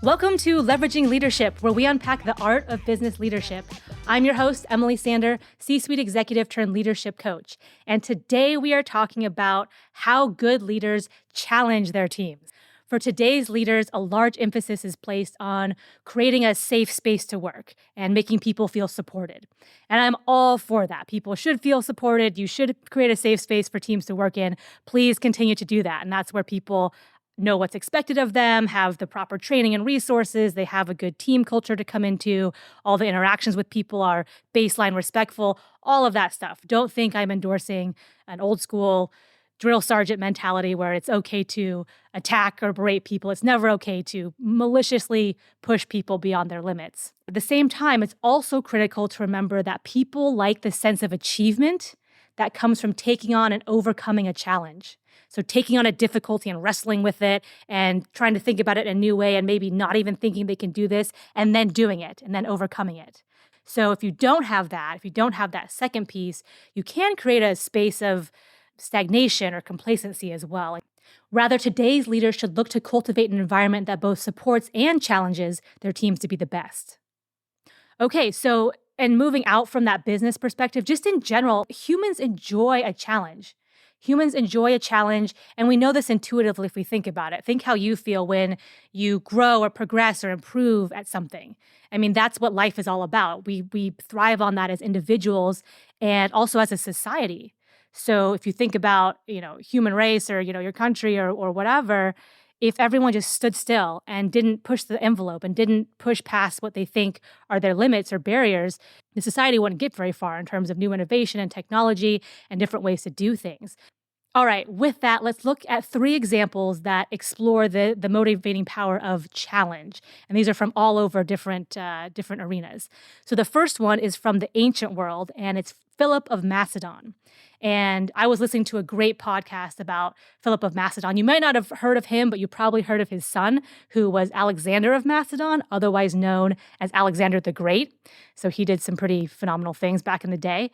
Welcome to Leveraging Leadership, where we unpack the art of business leadership. I'm your host, Emily Sander, C-suite executive turned leadership coach. And today we are talking about how good leaders challenge their teams. For today's leaders, a large emphasis is placed on creating a safe space to work and making people feel supported. And I'm all for that. People should feel supported. You should create a safe space for teams to work in. Please continue to do that. And that's where people know what's expected of them, have the proper training and resources, they have a good team culture to come into, all the interactions with people are baseline respectful, all of that stuff. Don't think I'm endorsing an old school drill sergeant mentality where it's okay to attack or berate people. It's never okay to maliciously push people beyond their limits. At the same time, it's also critical to remember that people like the sense of achievement that comes from taking on and overcoming a challenge. So taking on a difficulty and wrestling with it and trying to think about it in a new way and maybe not even thinking they can do this and then doing it and then overcoming it. So if you don't have that second piece, you can create a space of stagnation or complacency as well. Rather, today's leaders should look to cultivate an environment that both supports and challenges their teams to be the best. Okay, so and moving out from that business perspective, just in general, humans enjoy a challenge. Humans enjoy a challenge, and we know this intuitively if we think about it. Think how you feel when you grow or progress or improve at something. I mean, that's what life is all about. We thrive on that as individuals and also as a society. So if you think about, human race or, your country or whatever, if everyone just stood still and didn't push the envelope and didn't push past what they think are their limits or barriers, the society wouldn't get very far in terms of new innovation and technology and different ways to do things. All right, with that, let's look at 3 examples that explore the motivating power of challenge. And these are from all over different arenas. So the first one is from the ancient world, and it's Philip of Macedon. And I was listening to a great podcast about Philip of Macedon. You might not have heard of him, but you probably heard of his son, who was Alexander of Macedon, otherwise known as Alexander the Great. So he did some pretty phenomenal things back in the day.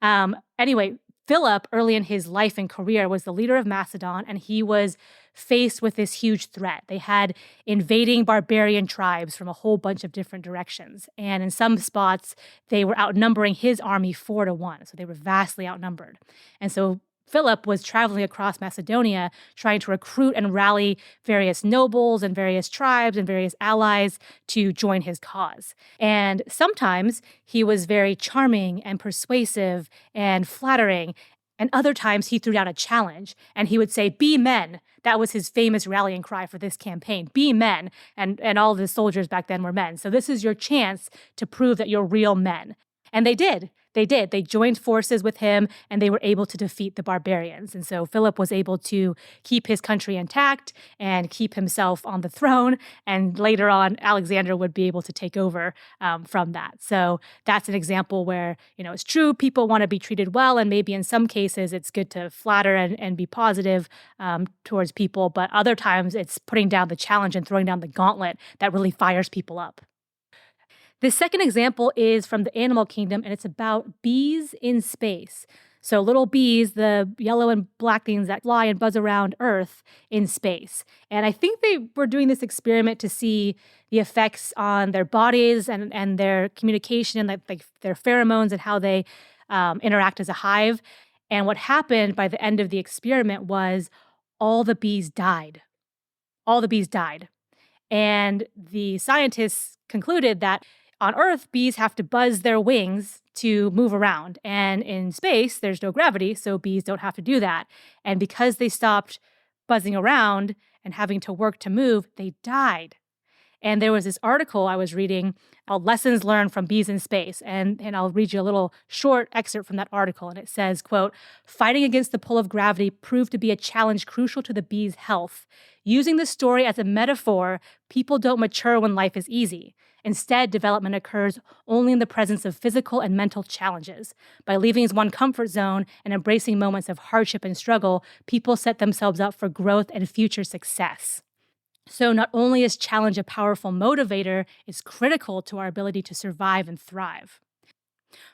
Anyway, Philip, early in his life and career, was the leader of Macedon, and he was faced with this huge threat. They had invading barbarian tribes from a whole bunch of different directions. And in some spots, they were outnumbering his army 4-1. So they were vastly outnumbered. And so Philip was traveling across Macedonia, trying to recruit and rally various nobles and various tribes and various allies to join his cause. And sometimes he was very charming and persuasive and flattering. And other times he threw down a challenge and he would say, "Be men." That was his famous rallying cry for this campaign. Be men. And all the soldiers back then were men. So this is your chance to prove that you're real men. And they did. They joined forces with him and they were able to defeat the barbarians. And so Philip was able to keep his country intact and keep himself on the throne. And later on, Alexander would be able to take over from that. So that's an example where, it's true, people want to be treated well. And maybe in some cases, it's good to flatter and be positive towards people. But other times, it's putting down the challenge and throwing down the gauntlet that really fires people up. The second example is from the animal kingdom, and it's about bees in space. So little bees, the yellow and black things that fly and buzz around Earth in space. And I think they were doing this experiment to see the effects on their bodies and their communication and like their pheromones and how they interact as a hive. And what happened by the end of the experiment was all the bees died. All the bees died. And the scientists concluded that on Earth, bees have to buzz their wings to move around. And in space, there's no gravity, so bees don't have to do that. And because they stopped buzzing around and having to work to move, they died. And there was this article I was reading called Lessons Learned from Bees in Space. And I'll read you a little short excerpt from that article. And it says, quote, "Fighting against the pull of gravity proved to be a challenge crucial to the bees' health. Using the story as a metaphor, people don't mature when life is easy. Instead, development occurs only in the presence of physical and mental challenges. By leaving one's comfort zone and embracing moments of hardship and struggle, people set themselves up for growth and future success." So not only is challenge a powerful motivator, it's critical to our ability to survive and thrive.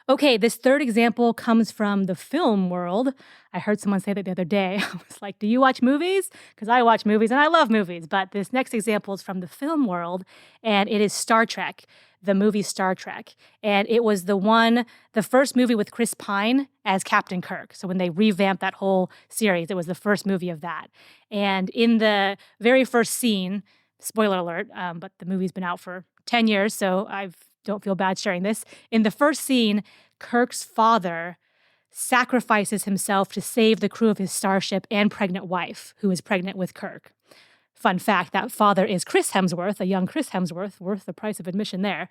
Okay, this third example comes from the film world. I heard someone say that the other day. I was like, do you watch movies? Because I watch movies and I love movies. But this next example is from the film world, and it is Star Trek, the movie Star Trek. And it was the first movie with Chris Pine as Captain Kirk. So when they revamped that whole series, it was the first movie of that. And in the very first scene, spoiler alert, but the movie's been out for 10 years, so I don't feel bad sharing this. In the first scene, Kirk's father sacrifices himself to save the crew of his starship and pregnant wife, who is pregnant with Kirk. Fun fact, that father is Chris Hemsworth, a young Chris Hemsworth, worth the price of admission there.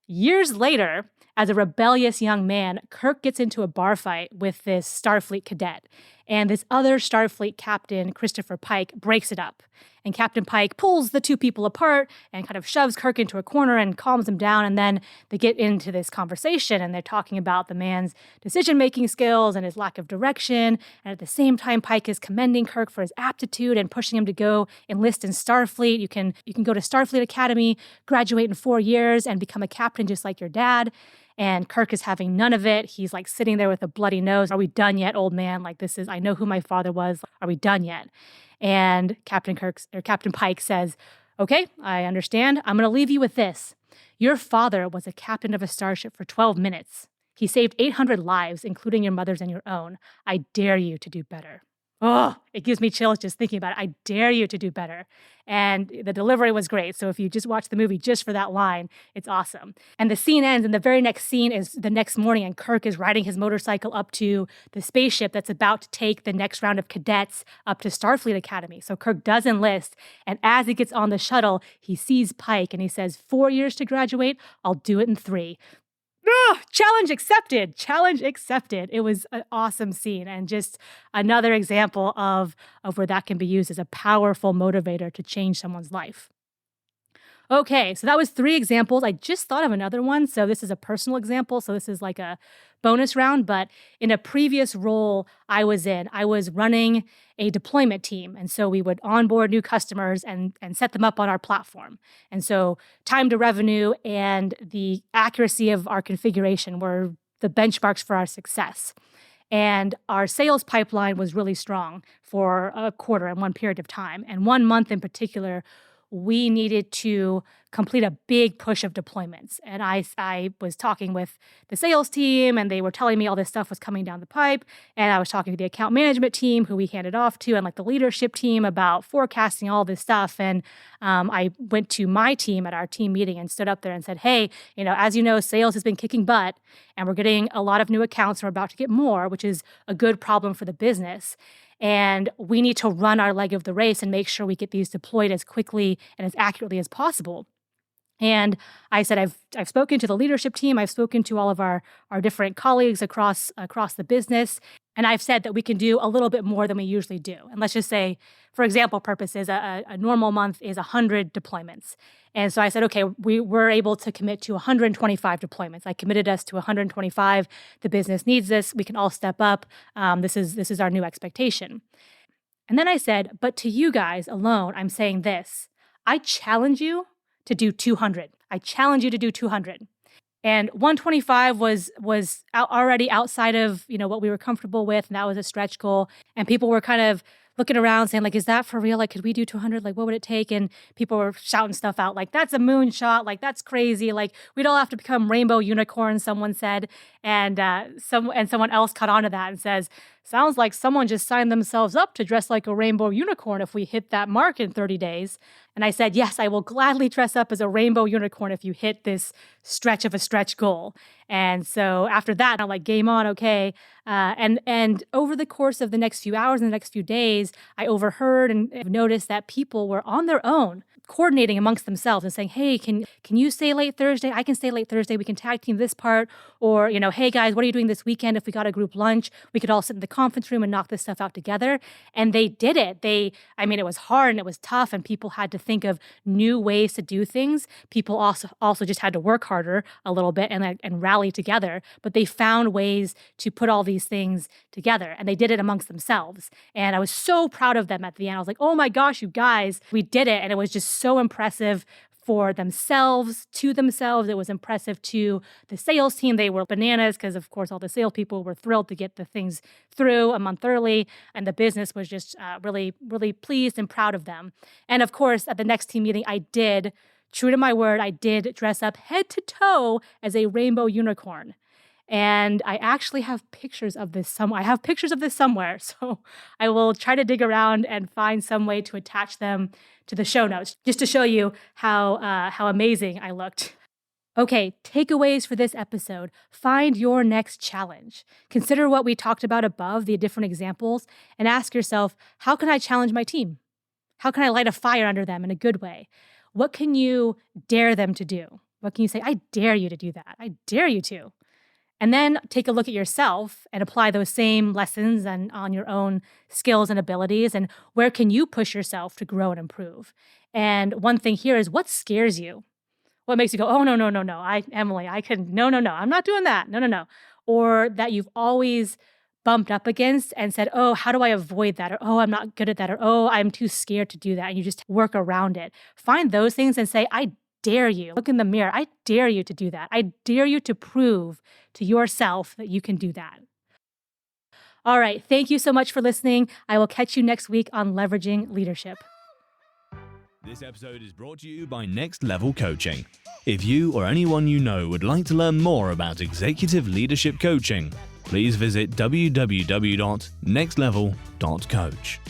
Years later, as a rebellious young man, Kirk gets into a bar fight with this Starfleet cadet. And this other Starfleet captain, Christopher Pike, breaks it up. And Captain Pike pulls the two people apart and kind of shoves Kirk into a corner and calms him down. And then they get into this conversation and they're talking about the man's decision-making skills and his lack of direction. And at the same time, Pike is commending Kirk for his aptitude and pushing him to go enlist in Starfleet. You can go to Starfleet Academy, graduate in 4 years, and become a captain just like your dad. And Kirk is having none of it. He's like sitting there with a bloody nose. Are we done yet, old man? Like, I know who my father was. Are we done yet? And Captain Pike says, okay, I understand. I'm going to leave you with this. Your father was a captain of a starship for 12 minutes. He saved 800 lives, including your mother's and your own. I dare you to do better. Oh, it gives me chills just thinking about it. I dare you to do better. And the delivery was great. So if you just watch the movie just for that line, it's awesome. And the scene ends, and the very next scene is the next morning, and Kirk is riding his motorcycle up to the spaceship that's about to take the next round of cadets up to Starfleet Academy. So Kirk does enlist, and as he gets on the shuttle, he sees Pike, and he says, 4 years to graduate? I'll do it in 3. Challenge accepted. Challenge accepted. It was an awesome scene and just another example of where that can be used as a powerful motivator to change someone's life. Okay, so that was 3 examples. I just thought of another one. So this is a personal example. So this is like a bonus round, but in a previous role I was running a deployment team. And so we would onboard new customers and set them up on our platform. And so time to revenue and the accuracy of our configuration were the benchmarks for our success. And our sales pipeline was really strong for a quarter in one period of time. And 1 month in particular, we needed to complete a big push of deployments. And I was talking with the sales team, and they were telling me all this stuff was coming down the pipe. And I was talking to the account management team, who we handed off to, and like the leadership team about forecasting all this stuff. And I went to my team at our team meeting and stood up there and said, hey, as you know, sales has been kicking butt, and we're getting a lot of new accounts, and we're about to get more, which is a good problem for the business. And we need to run our leg of the race and make sure we get these deployed as quickly and as accurately as possible. And I said, I've spoken to the leadership team. I've spoken to all of our different colleagues across the business. And I've said that we can do a little bit more than we usually do. And let's just say, for example purposes, a normal month is 100 deployments. And so I said, okay, we were able to commit to 125 deployments. I committed us to 125. The business needs this. We can all step up. This is our new expectation. And then I said, but to you guys alone, I'm saying this. I challenge you to do 200. I challenge you to do 200. And 125 was already outside of, what we were comfortable with. And that was a stretch goal. And people were kind of looking around saying, like, is that for real? Like, could we do 200? Like, what would it take? And people were shouting stuff out like, that's a moonshot. Like, that's crazy. Like, we'd all have to become rainbow unicorns, someone said. And someone else caught on to that and says, sounds like someone just signed themselves up to dress like a rainbow unicorn if we hit that mark in 30 days. And I said, yes, I will gladly dress up as a rainbow unicorn if you hit this stretch of a stretch goal. And so after that, I'm like, game on, okay. And over the course of the next few hours and the next few days, I overheard and noticed that people were on their own, coordinating amongst themselves and saying, hey, can you stay late Thursday? I can stay late Thursday. We can tag team this part. Or, hey guys, what are you doing this weekend? If we got a group lunch, we could all sit in the conference room and knock this stuff out together. And they did it. It was hard and it was tough, and people had to think of new ways to do things. People also just had to work harder a little bit and rally together. But they found ways to put all these things together, and they did it amongst themselves. And I was so proud of them at the end. I was like, oh my gosh, you guys, we did it. And it was just so impressive for themselves, to themselves. It was impressive to the sales team. They were bananas because, of course, all the salespeople were thrilled to get the things through a month early. And the business was just really, really pleased and proud of them. And of course, at the next team meeting, I did, true to my word, I did dress up head to toe as a rainbow unicorn. And I actually have pictures of this somewhere. I have pictures of this somewhere. So I will try to dig around and find some way to attach them to the show notes, just to show you how amazing I looked. Okay, takeaways for this episode. Find your next challenge. Consider what we talked about above, the different examples, and ask yourself, how can I challenge my team? How can I light a fire under them in a good way? What can you dare them to do? What can you say, I dare you to do that. I dare you to. And then take a look at yourself and apply those same lessons on your own skills and abilities. And where can you push yourself to grow and improve? And one thing here is, what scares you? What makes you go, oh, no, Emily, I'm not doing that. No. Or that you've always bumped up against and said, oh, how do I avoid that? Or, oh, I'm not good at that. Or, oh, I'm too scared to do that. And you just work around it. Find those things and say, I dare you. Look in the mirror. I dare you to do that. I dare you to prove to yourself that you can do that. All right. Thank you so much for listening. I will catch you next week on Leveraging Leadership. This episode is brought to you by Next Level Coaching. If you or anyone you know would like to learn more about executive leadership coaching, please visit www.nextlevel.coach.